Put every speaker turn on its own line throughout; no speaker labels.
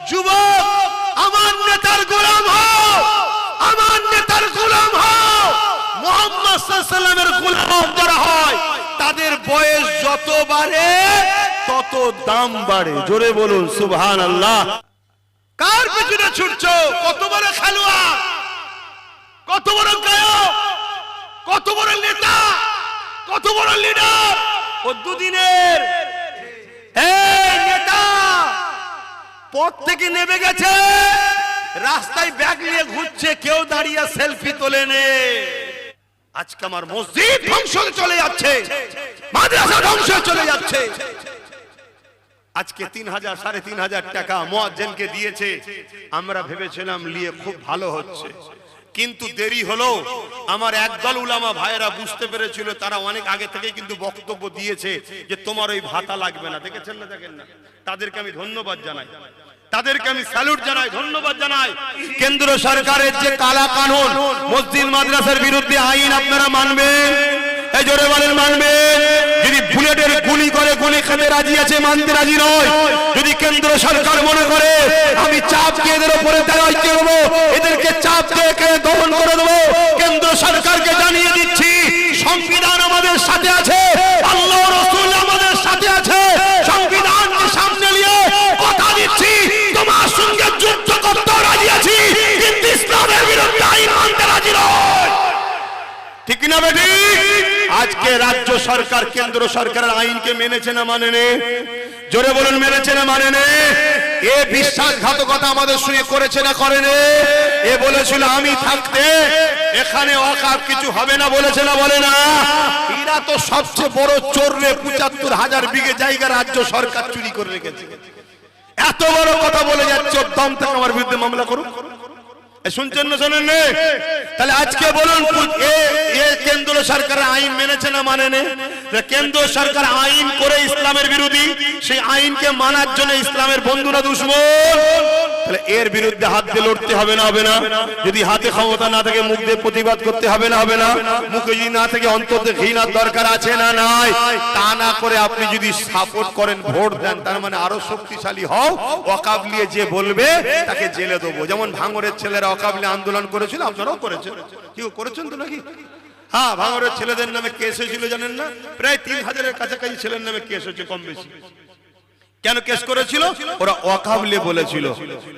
যুবক আমার নেতার গোলাম হও, আমার নেতার গোলাম হও। মুহাম্মদ সাল্লাল্লাহু আলাইহি ওয়াসাল্লামের গোলাম যারা হয় তাদের বয়স যত বাড়ে তত দাম বাড়ে। জোরে বলুন সুবহানাল্লাহ। কার পিছনে ছুটছো? কত বড় খেলোয়াড়, কত বড় গায়ক, কত বড় নেতা, কত বড় লিডার। ও দুদিনের এই নেতা পথ থেকে নেমে গেছে, রাস্তায় ব্যাগ নিয়ে ঘুরছে, কেউ দাঁড়িয়ে সেলফি তোলে নে। আজকে আমার মসজিদ ধ্বংস চলে যাচ্ছে, মাদ্রাসা ধ্বংস চলে যাচ্ছে। আজকে ৩,০০০ ৩,৫০০ টাকা মুয়াজ্জিনকে দিয়েছে, আমরা ভেবেছিলাম নিয়ে খুব ভালো হচ্ছে, কিন্তু দেরি হলো। আমার একদল উলামা ভাইয়েরা বুঝতে পেরেছিল, তারা অনেক আগে থেকে কিন্তু বক্তব্য দিয়েছে যে তোমার ওই ভাতা লাগবে না। দেখেছেন না? দেখেন না? তাদেরকে আমি ধন্যবাদ জানাই, তাদেরকে আমি স্যালুট জানাই, ধন্যবাদ জানাই। কেন্দ্র সরকারের যে কালা কানুন, মসজিদ মাদ্রাসার বিরুদ্ধে আইন আপনারা মানবেন? এই জোরে বলেন মানবেন? যদি বুলেটের গুলি করে গুলি খেতে রাজি আছে, মানতে রাজি নয়। যদি কেন্দ্র সরকার মনে করে আমি চাপ দিয়ে এদের উপরে দাঁড়াই করবো, এদেরকে চাপ দিয়ে দমন করে দেবো, কেন্দ্র সরকারকে জানিয়ে দিচ্ছি সংবিধান আমাদের সাথে আছে, আল্লাহ রাসূল আমাদের সাথে আছে। সংবিধানকে সামনে নিয়ে কথা দিচ্ছি তোমার সঙ্গে যুদ্ধ করতে রাজি আছি, কিন্তু ইসলামের বিরুদ্ধে আইন মানতে রাজি নয়। ঠিক না বেটি? আজকে রাজ্য সরকার কেন্দ্র সরকারের আইনকে মেনেছে না মানেনি? জোরে বলুন মেনেছে না মানেনি? এ বিশ্বাসঘাতকতা আমাদের সঙ্গে করেছে না করেনি? এ বলেছিল আমি থাকতে এখানে ওয়াকফ কিছু হবে না, বলেছে না বলে না? এরা তো সবচেয়ে বড় চোর রে, ৭৫,০০০ বিঘে জায়গা রাজ্য সরকার চুরি করে রেখেছে। এত বড় কথা বলে যাচ্ছে, দম থেকে আমার বিরুদ্ধে মামলা করুন। শুনছেন না শোনেন? তাহলে আজকে বলুন কেন্দ্র সরকার আইন মেনেছে না মানেনি? কেন্দ্র সরকার আইন করে ইসলামের বিরোধী, সেই আইনকে মানার জন্য ইসলামের বন্ধু না দুশমন? তাহলে এর বিরুদ্ধে হাত দিয়ে লড়তে হবে না? হবে না? যদি হাতে ক্ষমতা না থাকে মুখ দিয়ে প্রতিবাদ করতে হবে না? হবে না? মুখে যদি না থাকে অন্তত ঘৃণার দরকার আছে না নাই? তা না করে আপনি যদি সাপোর্ট করেন, ভোট দেন, তার মানে আরো শক্তিশালী হও। ওয়াকফ নিয়ে যে বলবে তাকে জেলে দেবো। যেমন ভাঙড়ের ছেলেরা ওয়াকফ নিয়ে আন্দোলন করেছিল, আপনারাও করেছেন, কি করেছেন তো নাকি? হ্যাঁ, ভাঙড়ের ছেলেদের নামে কেস হয়েছিল জানেন না? প্রায় ৩,০০০-এর কাছাকাছি ছেলের নামে কেস হয়েছে, কম বেশি। কেন কেস করেছিল? ওরা ওয়াকফ নিয়ে বলেছিল।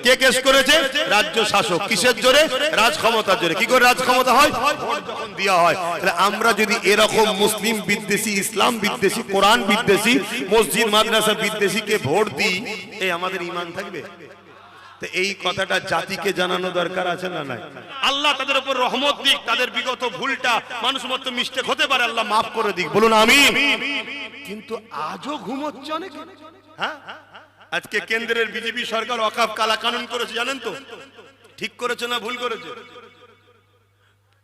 কে কেস করেছে? রাজ্য শাসক। কিসের জোরে? রাজ ক্ষমতার জোরে। কি করে রাজ ক্ষমতা হয়? ভোট যখন দেওয়া হয়। তাহলে আমরা যদি এরকম মুসলিম বিদ্বেষী, ইসলাম বিদ্বেষী, কোরআন বিদ্বেষী, মসজিদ মাদ্রাসা বিদ্বেষীকে ভোট দিই, এই আমাদের ঈমান থাকবে? এই কথাটা জাতিকে জানানো দরকার আছে না নাই? আল্লাহ তাদের উপর রহমত দিক, তাদের বিগত ভুলটা, মানুষ মত মিস্টেক হতে পারে, আল্লাহ মাফ করে দিক, বলুন আমিন। কিন্তু আজও ঘুমোচ্ছে অনেকে। হ্যাঁ, আজকে কেন্দ্রের বিজেপি সরকার ওয়াকফ কালা কানুন করেছে, জানেন তো? ঠিক করেছে না ভুল করেছে?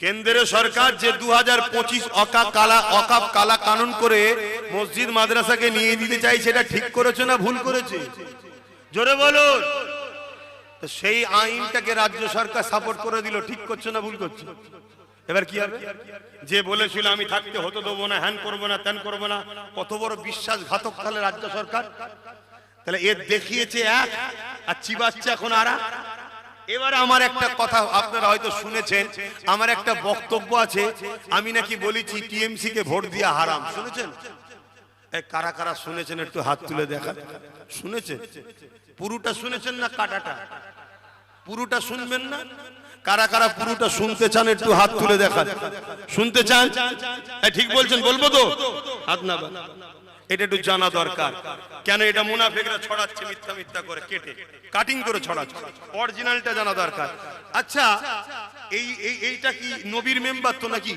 কেন্দ্রের সরকার যে 2025 ওয়াকফ কালা কানুন করে মসজিদ মাদ্রাসাকে নিয়ে দিতে চাই, সেটা ঠিক করেছে না ভুল করেছে? জোরে বলুন। সেই আইনটাকে রাজ্য সরকার সাপোর্ট করে দিল, ঠিক করছে না ভুল করছে? এবার কি হবে? যে বলেছিল আমি থাকতে হতে দেবো না, হ্যান করবো না, ত্যান করবো না, কত বড় বিশ্বাসঘাতক তাহলে রাজ্য সরকার। তাহলে এর দেখিয়েছে এক, আর চিবাচ্ছে এখন আর এক। এবারে আমার একটা কথা আপনারা হয়তো শুনেছেন, আমার একটা বক্তব্য আছে, আমি নাকি বলেছি টিএমসি কে ভোট দিয়া হারাম। শুনেছেন? কারা কারা শুনেছেন একটু হাত তুলে দেখা। শুনেছেন? পুরোটা শুনেছেন না কাটাটা? পুরোটা শুনবেন না? কারা কারা পুরোটা শুনতে চান একটু হাত তুলে দেখা। শুনতে চান? ঠিক বলছেন, বলবো তো? হাত না, এটা একটু জানা দরকার। কেন এটা মুনাফিকরা ছড়াচ্ছে মিথ্যা মিথ্যা করে, কেটে কাটিং করে ছড়াচ্ছে, অরিজিনালটা জানা দরকার। আচ্ছা, এইটা কি নবীর মেম্বার তো নাকি?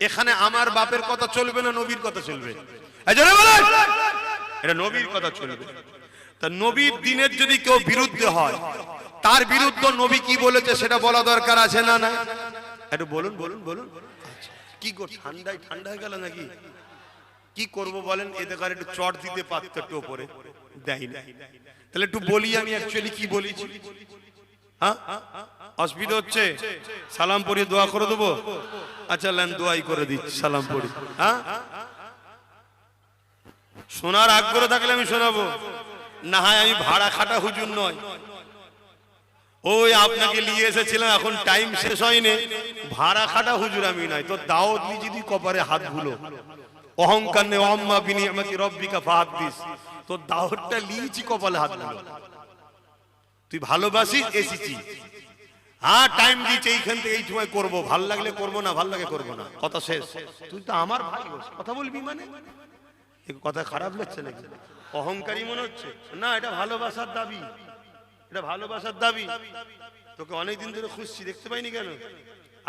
এখানে আমার বাপের কথা চলবে না নবীর কথা চলবে? এটা নবীর কথা চলবে। তা নবীর দিনের যদি কেউ বিরুদ্ধে হয়, তার বিরুদ্ধে নবী কি বলেছে সেটা বলা দরকার আছে না? না, একটু বলুন বলুন বলুন। কি গো, ঠান্ডায় ঠান্ডা হয়ে গেল নাকি? কি করব বলেন? এদের একটু চট দিতে পারতো, একটু উপরে দেয় না। তাহলে একটু বলি আমি অ্যাকচুয়ালি কি বলেছি। হ্যাঁ, অসুবিধা হচ্ছে? সালাম পড়িয়ে দোয়া করে দেবো? আচ্ছা লেন, দোয়াই করে দিচ্ছি, সালাম পড়ি। হ্যাঁ, শোনার আগ্রহ থাকলে আমি শোনাবো, না হয় আমি ভাড়া খাটা হুজুর নয়, ওই আপনাকে নিয়ে এসেছিলাম, এখন টাইম শেষ হয়নি, ভাড়া খাটা হুজুর আমি নাই তো দাওয়াত নি যদি কপারে হাত গুলো অহংকার নে আম্মা বিনিয়ামতি রব্বিকা ফাহাদ্দিস, তো দাওয়াতটা লিয়েছি কপালে হাত গুলো, তুই ভালোবাসিস এসেছি, হ্যাঁ টাইম দিয়েছে এইখান থেকে এই সময় করবো, ভাল লাগলে করবো, না ভাল লাগে করবো না, কথা শেষ। তুই তো আমার ভাই, কথা বলবি মানে কথা খারাপ লাগছে নাকি? অহংকারী মনে হচ্ছে না? এটা ভালোবাসার দাবি, এটা ভালোবাসার দাবি। তোকে অনেকদিন ধরে খুঁজছি, দেখতে পাইনি কেন?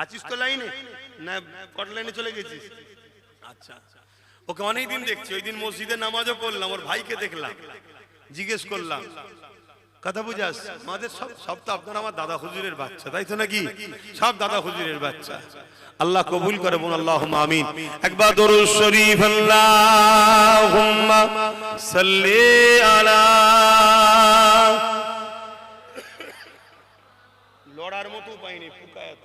আছিস তো লাইনে না কট লাইনে চলে গেছিস? আচ্ছা, ওকে অনেকদিন দেখছি। ওই দিন মসজিদে নামাজও পড়লাম, ওর ভাইকে দেখলাম, জিজ্ঞেস করলাম, কথা বুঝাস? আমাদের সব তো আপনার আমার দাদা হুজুরের বাচ্চা, তাই তো নাকি? সব দাদা হুজুরের বাচ্চা। আল্লাহ কবুল করে, বলুন আল্লাহুম্মা আমিন। একবার দরুদ শরীফ আল্লাহুম্মা সাল্লি আলা। লড়ার মতো পাইনি, ফুকায়াত।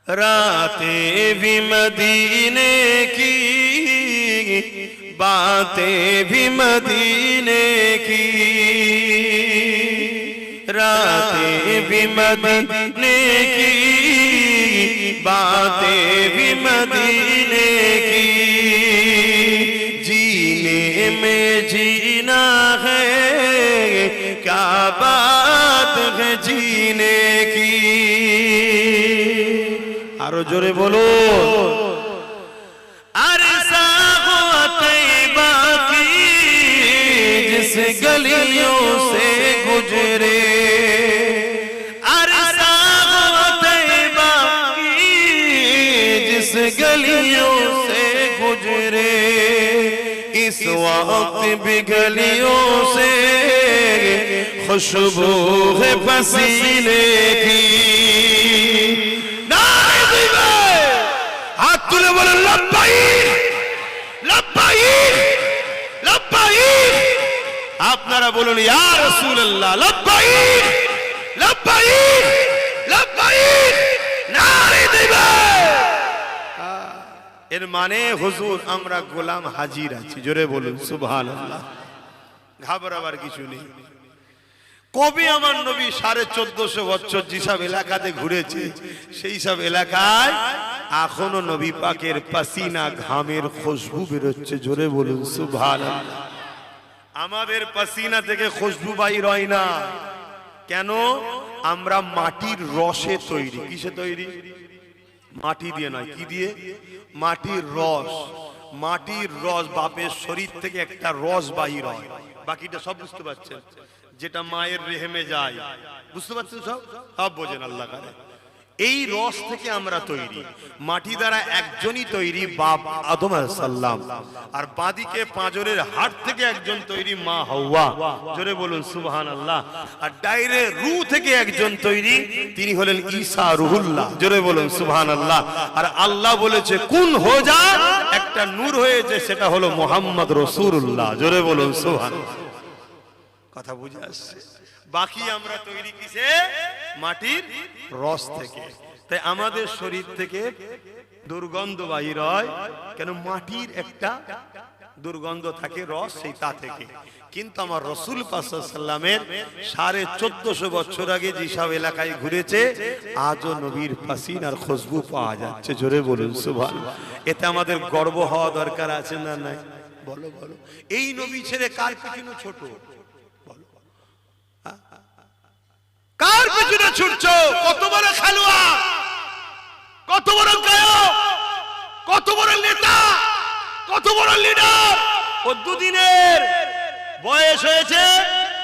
रातें भी मदीने की, बातें भी मदीने की, रातें भी मदीने की, बातें भी मदीने की, जीने में जीना है, क्या बात है जीने की। আরো জোরে বলো। अरे सागो तैयबा की जिस गलियों से गुजरे, अरे सागो तैयबा की जिस गलियों से गुजरे, इस वक्त भी गलियों से खुशबू है पसीने की। हाथ तुले बोले लब्बाइक लब्बाइक लब्बाइक। আপনারা বলুন ইয়া রাসূলুল্লাহ লব্বাইক লব্বাইক লব্বাইক, নারে দিবে। এর মানে হুজুর আমরা গোলাম হাজির আছি, জোরে বলুন সুবহানাল্লাহ। ঘাবড়াবার কিছু নেই। কবে আমার নবী 1450 বছর যেসব এলাকাতে ঘুরেছে, সেই সব এলাকায় এখনো নবী পাকের পাসিনা ঘামের খুশবু বেরোচ্ছে, জোরে বলুন সুবহানাল্লাহ। আমাদের পাসিনা থেকে খুশবু বাইর হয় না কেন? আমরা মাটির রসে তৈরি। কিসে তৈরি? মাটি দিয়ে নয়, কি দিয়ে? মাটির রস। মাটির রস, বাপের শরীর থেকে একটা রস বাহির হয়, বাকিটা সব বুঝতে পারছেন, যেটা মায়ের রেহেমে যায়, বুঝতে পারছেন? সব বোঝেন আল্লাহ করে। এই রস থেকে আমরা তৈরি, মাটি দ্বারা একজনই তৈরি, বাপ আদম আলাইহিস সালাম, আর বাদিকে পাঁজরের হাড় থেকে একজন তৈরি, মা হাওয়া, জোরে বলুন সুবহানাল্লাহ। আর ডাইরে রূহ থেকে একজন তৈরি, তিনি হলেন ঈসা রুহুল্লাহ, জোরে বলুন সুবহানাল্লাহ। আর আল্লাহ বলেছে কুন হো যা, একটা নূর হয়েছে, সেটা হলো মুহাম্মদ রাসূলুল্লাহ, জোরে বলুন সুবহানাল্লাহ। কথা বুঝে আসছে? বাকি আমরা তৈরি কিসে? মাটির রস থেকে। তাই আমাদের শরীর থেকে দুর্গন্ধ বাহির হয় কেন? মাটির একটা দুর্গন্ধ থাকে, রস, সেই তা থেকে। কিন্তু আমার রাসূল পাক সাল্লাল্লাহু আলাইহি ওয়াসাল্লামের 1450 বছর আগে যেসব এলাকায় ঘুরেছে, আজও নবীর পাসিনার খুশবু পাওয়া যাচ্ছে, জোরে বলুন সুবহানাল্লাহ। এতে আমাদের গর্ব হওয়া দরকার আছে না নাই? বলো বলো। এই নবী ছেড়ে কার পিছনে ছোট? কার পিছনে ছুটছো? কত বড় খেলোয়াড়, কত বড় গায়ক, কত বড় নেতা, কত বড় লিডার। ও দুদিনের বয়স হয়েছে,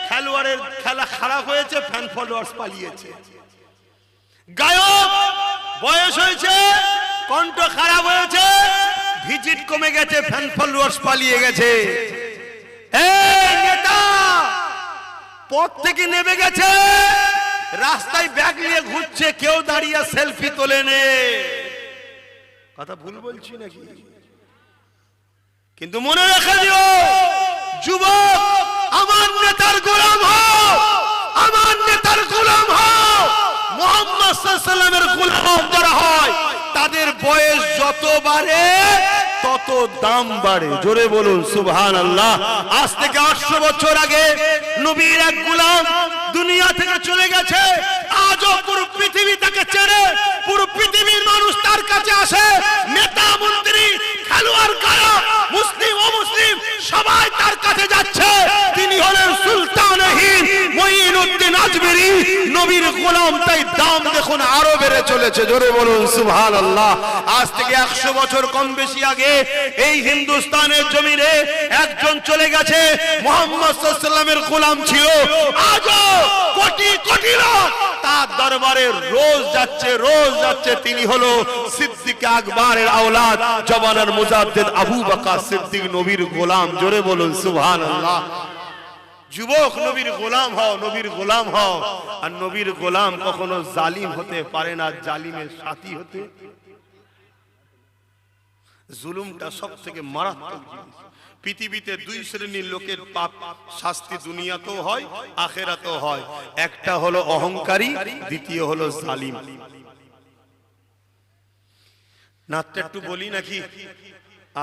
খেলোয়াড়ের খেলা খারাপ হয়েছে, ফ্যান ফলোয়ার্স পালিয়েছে। গায়ক বয়স হয়েছে, কণ্ঠ খারাপ হয়েছে, ভিজিট কমে গেছে, ফ্যান ফলোয়ার্স পালিয়ে গেছে। এই নেতা পথ থেকে নেমে গেছে, রাস্তায় ব্যাগ নিয়ে ঘুরছে, কেউ দাঁড়িয়ে সেলফি তোলে নে। কথা ভুল বলছি নাকি? কিন্তু মনে রেখে দিও যুবক, আমার নেতার গোলাম হও, আমার নেতার গোলাম হও। মুহাম্মদ সাল্লাল্লাহু আলাইহি ওয়াসাল্লামের গোলাম যারা হয়, তাদের বয়স যত বাড়ে তত দাম বাড়ে। জোরে বলুন সুবহানাল্লাহ। আজ থেকে 800 বছর আগে নবীর এক গোলাম দুনিয়া থেকে চলে গেছে। আজও পুরো পৃথিবী তাকে চেনে, পুরো পৃথিবীর মানুষ তার কাছে আসে। নেতা মন্ত্রী খেলোয়াড় কারা মুসলিম অমুসলিম সবাই তার কাছে যাচ্ছে। তিনি হলেন সুলতান হিন্দ মুঈনুদ্দিন আজমেরি, নবীর গোলাম। তাই দাম দেখুন আরো বেড়ে চলেছে। জোরে বলুন সুবহানাল্লাহ। আজ থেকে 100 বছর কম বেশি আগে এই হিন্দুস্তানের জমিনে একজন চলে গেছে, মুহাম্মদ সাল্লাল্লাহু আলাইহি ওয়াসাল্লামের গোলাম ছিল। আজও কোটি কোটি লোক তার দরবারে রোজ যাচ্ছে। তিনি হলো সিদ্দিক আকবরের আওলাদ জওয়ানার মুজাদ্দিদ আবু বকর সিদ্দিক, নবীর গোলাম। জোরে বলুন সুবহানাল্লাহ। যুবক নবীর গোলাম হও, নবীর গোলাম হও। আর নবীর গোলাম কখনো জালিম হতে পারে না, জালিমের সাথী হতে। জুলুমটা সবথেকে মারাত্মক জিনিস। পৃথিবীতে দুই শ্রেণীর লোকের পাপ শাস্তি দুনিয়াতেও হয় আখিরাতেও হয়। একটা হলো অহংকারী, দ্বিতীয় হলো জালিম। নাতটা একটু বলি নাকি?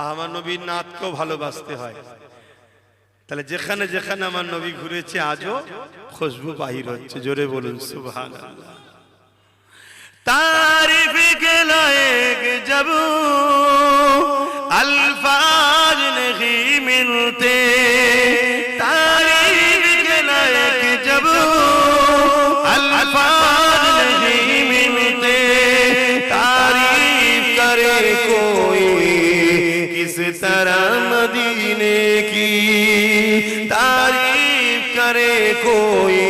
আমার নবীর নাতকেও ভালোবাসতে হয়। তাহলে যেখানে যেখানে আমার নবী ঘুরেছে আজও খুশবু বাহির হচ্ছে। জোরে বলুন সুবহানাল্লাহ। तारीफ के लायक जब अल्फाज नहीं मिलते, तारीफ के लायक जब अल्फाज नहीं मिलते, तारीफ करे कोई किस तरह मदीने की, तारीफ करे कोई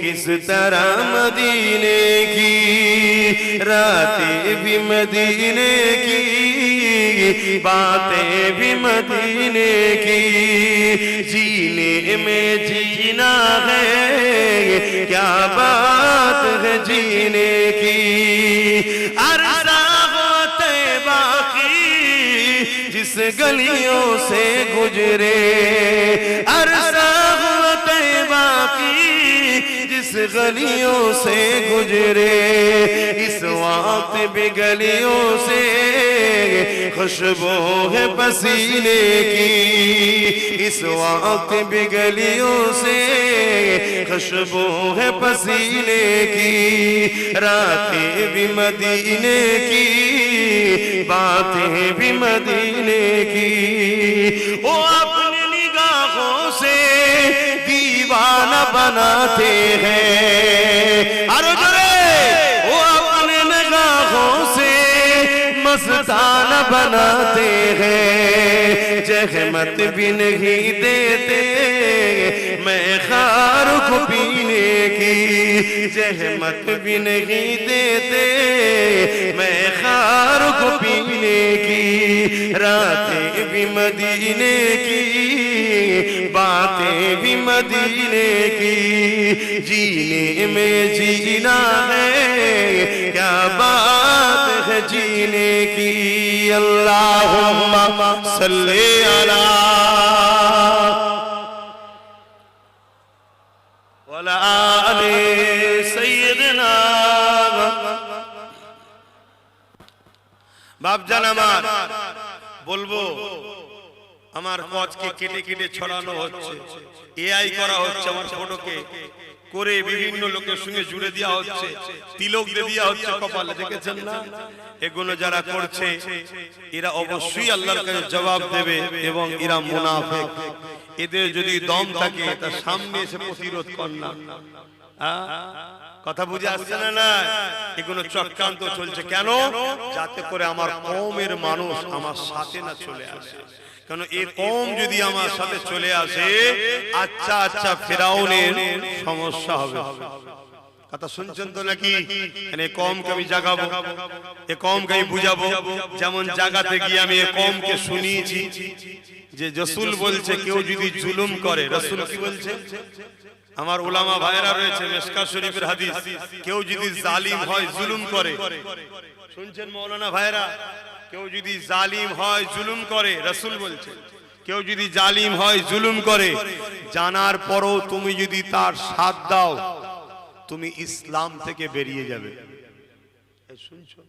किस तरह मदीने की, रातें भी मदीने की, बातें भी मदीने की, जीने में जीना है क्या बात है जीने की, अरसा होते बाकी जिस गलियों से गुजरे, अरसा होते बाकी जिस गलियों से गुजरे, इस वक्त भी गलियों से खुशबू है पसीने की, इस वक्त भी गलियों से खुशबू है पसीने की, रातें भी मदीने की, बातें भी मदीने की, वो अपनी निगाहों से दीवाना बनाते हैं, अरे वो अपने निगाहों से मस्ताना बनाते हैं, जहमत भी नहीं देते मैं खार को पीने की, जहमत भी नहीं देते मैं खार को पीने की, रातें भी मदीने की, बातें भी मदीने की, जीने में जीना है क्या बात है जीने की, अल्लाहुम्मा सल्ली अला वला आले सय्यिदना। বাপজান আমার বলবো, আমার কজকে কেটে কেটে ছড়ানো হচ্ছে, এআই করা হচ্ছে, আমার ফটোকে করে বিভিন্ন লোকের সঙ্গে জুড়ে দেওয়া হচ্ছে, তিলক দিয়ে দেওয়া হচ্ছে কপালে, দেখেছেন না? এগুলো যারা করছে এরা অবশ্যই আল্লাহর কাছে জবাব দেবে এবং এরা মুনাফিক। এদের যদি দম থাকে তার সামনে এসে প্রতিরোধ কর না। কথা বুঝে আসছে না? না, এগুলো চক্রান্ত চলছে। কেন? যাতে করে আমার কওমের মানুষ আমার সাথে না চলে আসে। কারণ এই কওম যদি আমার সাথে চলে আসে, আচ্ছা আচ্ছা ফেরাউনের সমস্যা হবে। কথা শুনছেন তো নাকি? এই কওমকে আমি জাগাবো, এই কওমকে আমি বুঝাবো। যেমন জাগাতে গিয়ে আমি এই কওমকে শুনিয়েছি যে রাসূল বলছে কেউ যদি জুলুম করে, রাসূল কি বলছে? আমার উলামা ভাইরা রয়েছে, মিশকাত শরীফের হাদিস, কেউ যদি জালিম হয় জুলুম করে, শুনছেন মাওলানা ভাইরা? কেউ যদি জালিম হয় জুলুম করে, রাসূল বলছে কেউ যদি জালিম হয় জুলুম করে, জানার পরও তুমি যদি তার সাথ দাও তুমি ইসলাম থেকে বেরিয়ে যাবে। শুনছো?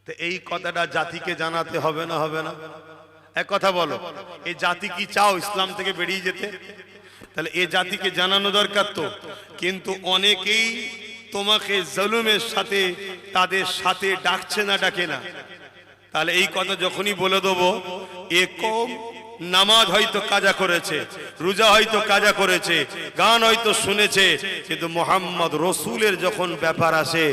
তো এই কথাটা জাতিকে জানাতে হবে না হবে না? এক কথা বলো, এই জাতি কি চাও ইসলাম থেকে বেরিয়ে যেতে? তাহলে এই জাতিকে জানানো দরকার তো। কিন্তু অনেকেই তোমাকে জুলুমের সাথে তাদের সাথে ডাকছে না, ডাকে না। তাহলে এই কথা যখনই বলে দেবো, এ কম নামাজ হয়তো কাজা করেছে, রোজা হয়তো কাজা করেছে, গান হয়তো শুনেছে, কিন্তু মোহাম্মদ রসুলের যখন ব্যাপার আসে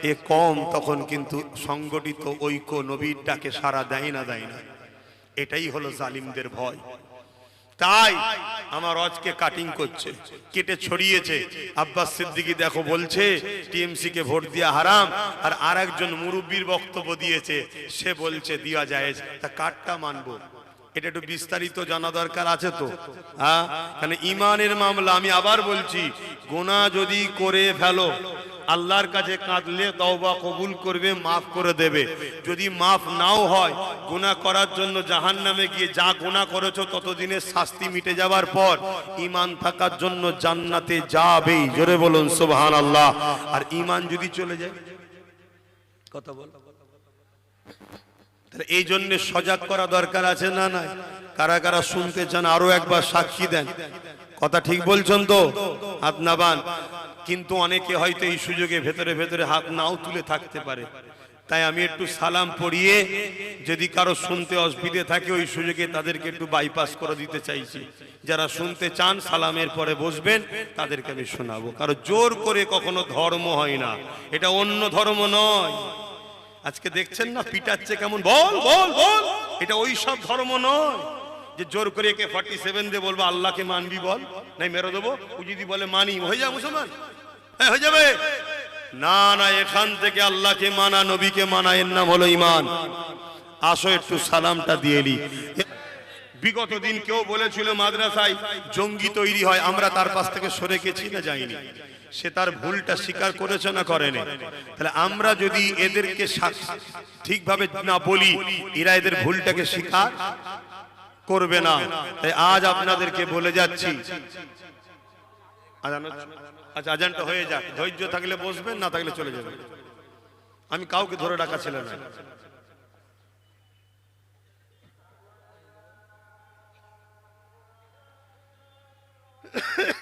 এ কম তখন কিন্তু সংগঠিত ঐক্য নবীর ডাকে সাড়া দেয় না, দেয় না। এটাই হলো জালিমদের ভয়। তাই আমার আজকে কাটিং করছে, কেটে ছড়িয়েছে। আব্বাস সিদ্দিকী দেখো বলছে টিএমসি কে ভোট দেওয়া হারাম, আর আরেকজন মুরব্বির বক্তব্য দিয়েছে, সে বলছে দেওয়া জায়েজ। তা কাটটা মানবো? এটা একটু বিস্তারিত জানা দরকার আছে তো। হ্যাঁ, কারণ ইমানের মামলা। আমি আবার বলছি, গুনাহ যদি করে ফেলো, আল্লাহর কাছে কাঁদলে তওবা কবুল করবে, মাফ করে দেবে। যদি মাফ নাও হয়, গুনাহ করার জন্য জাহান্নামে গিয়ে যা গুনাহ করেছো ততদিনের শাস্তি মিটে যাবার পর ঈমান থাকার জন্য জান্নাতে যাবেই। জোরে বলুন সুবহানাল্লাহ। আর ঈমান যদি চলে যায়, কথা বল, তাহলে এই জন্য সজাগ করা দরকার আছে না নাই? কারা কারা শুনতে চান আরো একবার সাক্ষী দেন। কথা ঠিক বলছেন তো? হাত নাবান। কিন্তু অনেকে হয়তো এই সুযোগে ভেতরে ভেতরে হাত নাও তুলে থাকতে পারে। তাই আমি একটু সালাম পড়িয়ে যদি কারো শুনতে অসুবিধে থাকে ওই সুযোগে তাদেরকে একটু বাইপাস করে দিতে চাইছি। যারা শুনতে চান সালামের পরে বসবেন, তাদেরকে আমি শোনাবো। কারণ জোর করে কখনো ধর্ম হয় না, এটা অন্য ধর্ম নয়। আজকে দেখছেন না পিটাচ্ছে কেমন, বল বল বল, এটা ওই সব ধর্ম নয় যে জোর করে একে 47 দিয়ে বলবো আল্লাহকে মানবি, বল নাই মেরে দেবো। ও যদি বলে মানি, হয়ে যাবে মুসলমান, হ্যাঁ হয়ে যাবে। না না, এখান থেকে আল্লাহকে মানা, নবীকে মানা, এর নাম হলো ঈমান। আসো একটু সালামটা দিয়ে নি। বিগত দিন কেউ বলেছিল মাদ্রাসায় জঙ্গি তৈরি হয়, আমরা তার পাশ থেকে সরে গেছি না যাইনি? সে তার ভুলটা স্বীকার করেছে না করেনি? তাহলে আমরা যদি এদেরকে ঠিকভাবে না বলি, এরা এদের ভুলটাকে স্বীকার করবে না। তাই আজ আপনাদেরকে বলে যাচ্ছি, আচ্ছা আজানটা হয়ে যাক, ধৈর্য থাকলে বসবেন, না থাকলে চলে যাবেন। আমি কাউকে ধরে রাখা ছিল না।